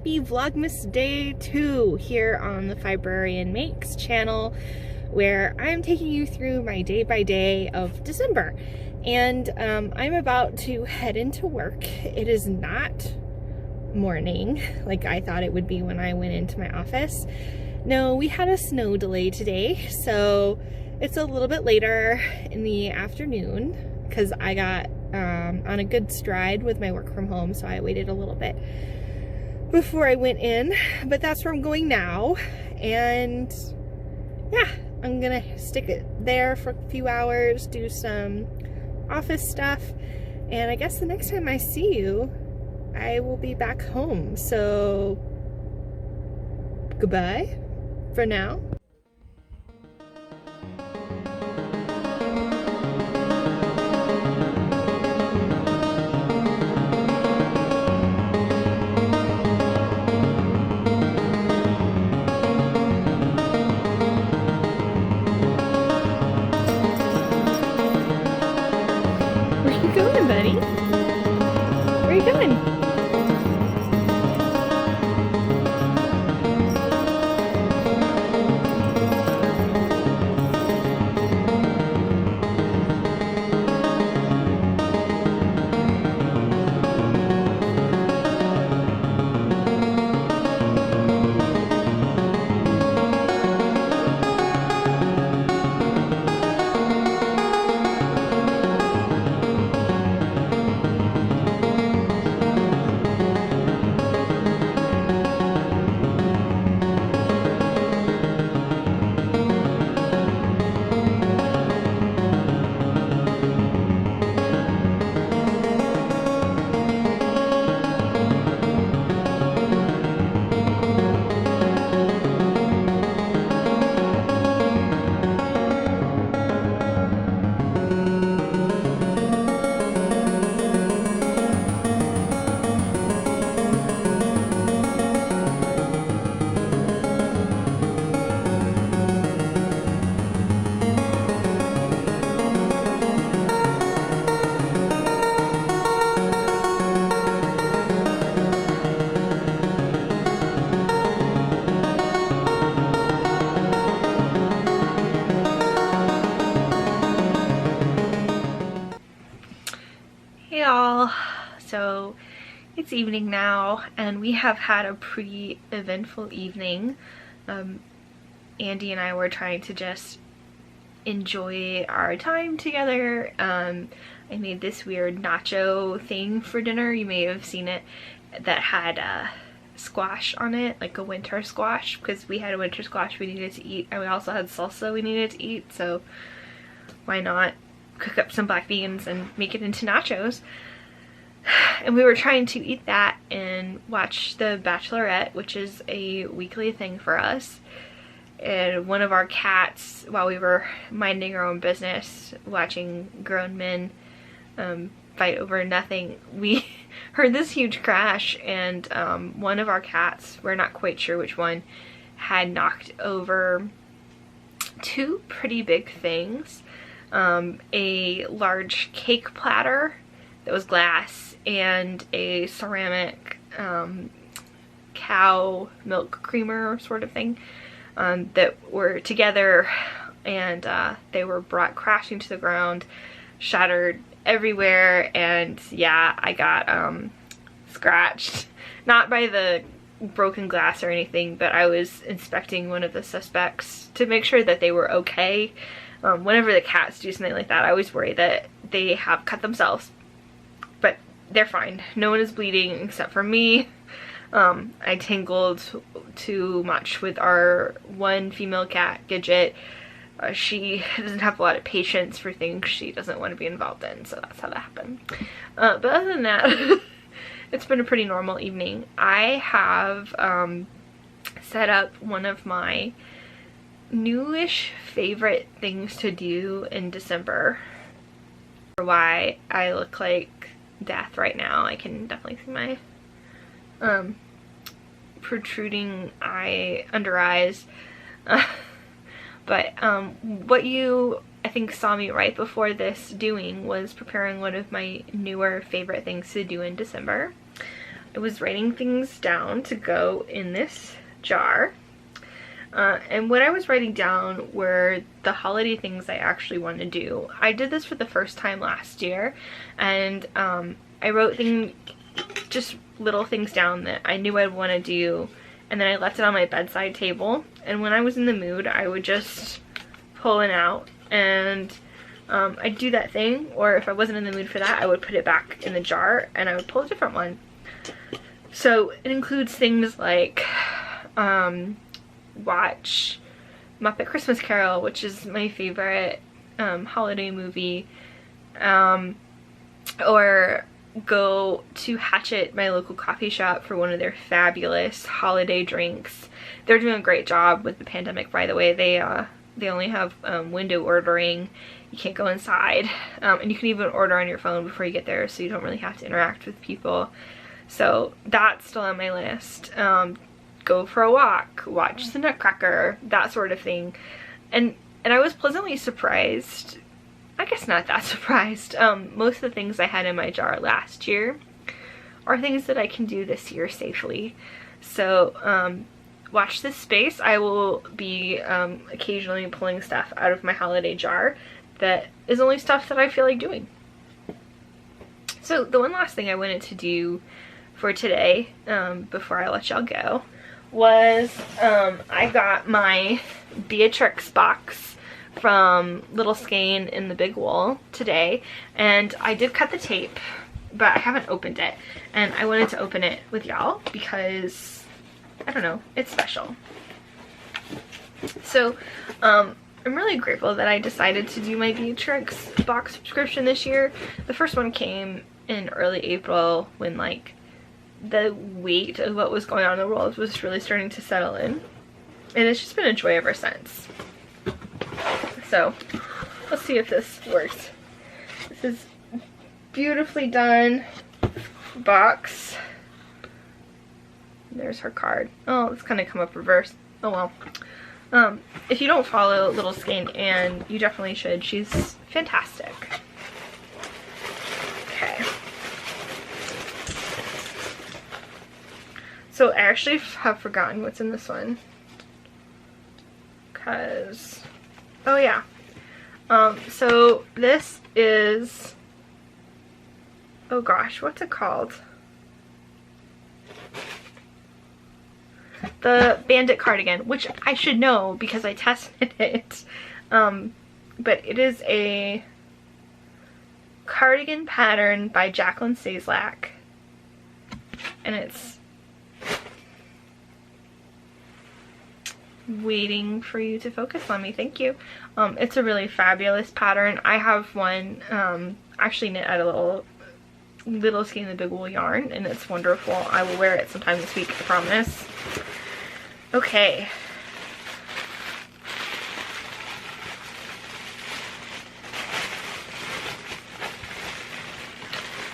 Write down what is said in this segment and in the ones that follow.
happy Vlogmas Day 2 here on the Fibrarian Makes channel, where I'm taking you through my day by day of December. And I'm about to head into work. It is not morning like I thought it would be when I went into my office. No, we had a snow delay today, so it's a little bit later in the afternoon because I got on a good stride with my work from home, so I waited a little bit before I went in, but that's where I'm going now. And yeah, I'm gonna stick it there for a few hours, do some office stuff, and I guess the next time I see you I will be back home. So goodbye for now. Where you going, buddy? Where you going? Hey all, so it's evening now and we have had a pretty eventful evening. Andy and I were trying to just enjoy our time together. I made this weird nacho thing for dinner. You may have seen it, that had squash on it, like a winter squash, because we had a winter squash we needed to eat, and we also had salsa we needed to eat, so why not cook up some black beans and make it into nachos. And we were trying to eat that and watch The Bachelorette, which is a weekly thing for us. And one of our cats, while we were minding our own business, watching grown men fight over nothing, we heard this huge crash, and one of our cats, we're not quite sure which one, had knocked over two pretty big things. A large cake platter that was glass and a ceramic cow milk creamer sort of thing that were together, and they were brought crashing to the ground, shattered everywhere. And yeah, I got scratched, not by the broken glass or anything, but I was inspecting one of the suspects to make sure that they were okay. Whenever the cats do something like that, I always worry that they have cut themselves, but they're fine. No one is bleeding except for me. I tangled too much with our one female cat, Gidget. She doesn't have a lot of patience for things she doesn't want to be involved in, so that's how that happened. But other than that, it's been a pretty normal evening. I have set up one of my newish favorite things to do in December. Why I look like death right now. I can definitely see my protruding under eyes. But what you, I think, saw me right before this doing was preparing one of my newer favorite things to do in December. I was writing things down to go in this jar. And what I was writing down were the holiday things I actually want to do. I did this for the first time last year, and I wrote just little things down that I knew I'd want to do, and then I left it on my bedside table, and when I was in the mood I would just pull it out, and I'd do that thing, or if I wasn't in the mood for that I would put it back in the jar and I would pull a different one. So it includes things like watch Muppet Christmas Carol, which is my favorite holiday movie, or go to Hatchet, my local coffee shop, for one of their fabulous holiday drinks. They're doing a great job with the pandemic, by the way. They only have window ordering. You can't go inside, and you can even order on your phone before you get there, so you don't really have to interact with people. So that's still on my list. Go for a walk, watch the Nutcracker, that sort of thing. And I was pleasantly surprised, I guess not that surprised. Most of the things I had in my jar last year are things that I can do this year safely. So watch this space. I will be occasionally pulling stuff out of my holiday jar that is only stuff that I feel like doing. So the one last thing I wanted to do for today, before I let y'all go, was I got my Beatrix box from Little Skein in the Big Wool today, and I did cut the tape, but I haven't opened it, and I wanted to open it with y'all because, I don't know, it's special. So I'm really grateful that I decided to do my Beatrix box subscription this year. The first one came in early April when like the weight of what was going on in the world was really starting to settle in, and it's just been a joy ever since. So let's see if this works. This is beautifully done box. There's her card. Oh, it's gonna come up reverse. Oh well. If you don't follow Little Skein, and you definitely should, she's fantastic. Okay. So I actually have forgotten what's in this one, cause, oh yeah, so this is, oh gosh, what's it called? The Bandit cardigan, which I should know because I tested it, but it is a cardigan pattern by Jacqueline Saslak, and it's waiting for you to focus on me. Thank you. It's a really fabulous pattern. I have one actually knit out of Little Skein in the Big Wool yarn, and it's wonderful. I will wear it sometime this week, I promise. Okay.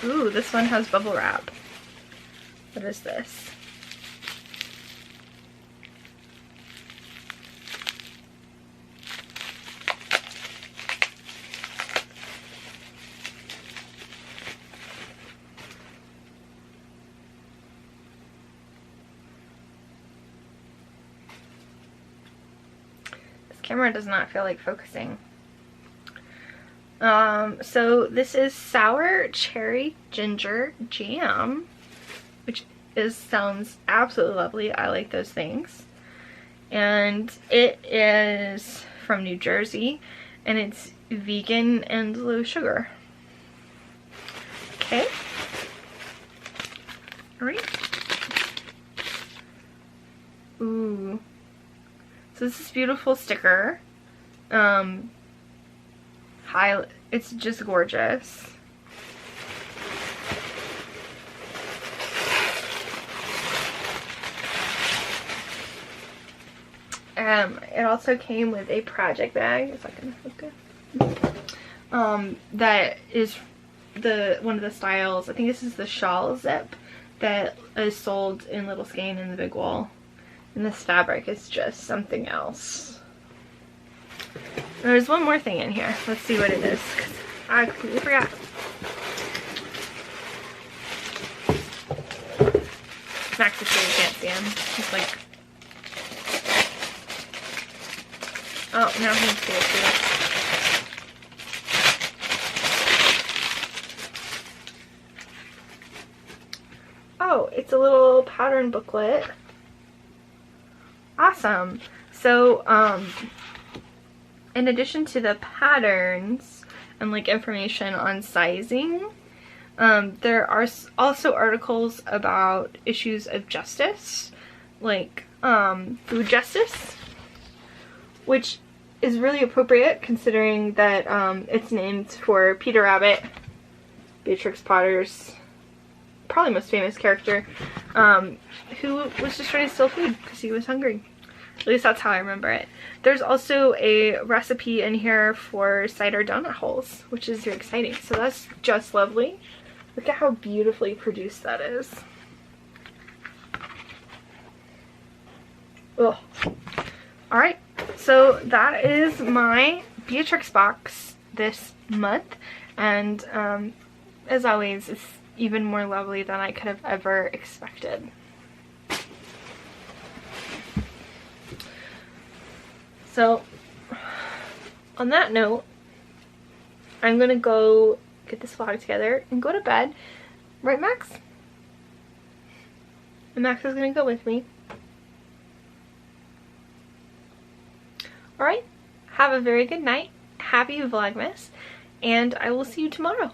Ooh, this one has bubble wrap. What is this? Camera does not feel like focusing. So this is sour cherry ginger jam, which sounds absolutely lovely. I like those things. And it is from New Jersey, and it's vegan and low sugar. Okay. All right. Ooh. So this is beautiful sticker. It's just gorgeous. It also came with a project bag, if I can focus. That is one of the styles. I think this is the shawl zip that is sold in Little Skein in the Big Wool. And this fabric is just something else. There's one more thing in here. Let's see what it is, because I completely forgot. Max is sure you can't see him. He's like, oh, now he can see it too. Oh, it's a little pattern booklet. Awesome. So, in addition to the patterns and like information on sizing, there are also articles about issues of justice, like food justice, which is really appropriate considering that it's named for Peter Rabbit, Beatrix Potter's probably most famous character, who was just trying to steal food because he was hungry. At least that's how I remember it. There's also a recipe in here for cider donut holes, which is very exciting. So that's just lovely. Look at how beautifully produced that is. Ugh. Alright, so that is my Beatrix box this month. And as always, it's even more lovely than I could have ever expected. So, on that note, I'm gonna go get this vlog together and go to bed. Right, Max? And Max is gonna go with me. Alright, have a very good night. Happy Vlogmas, and I will see you tomorrow.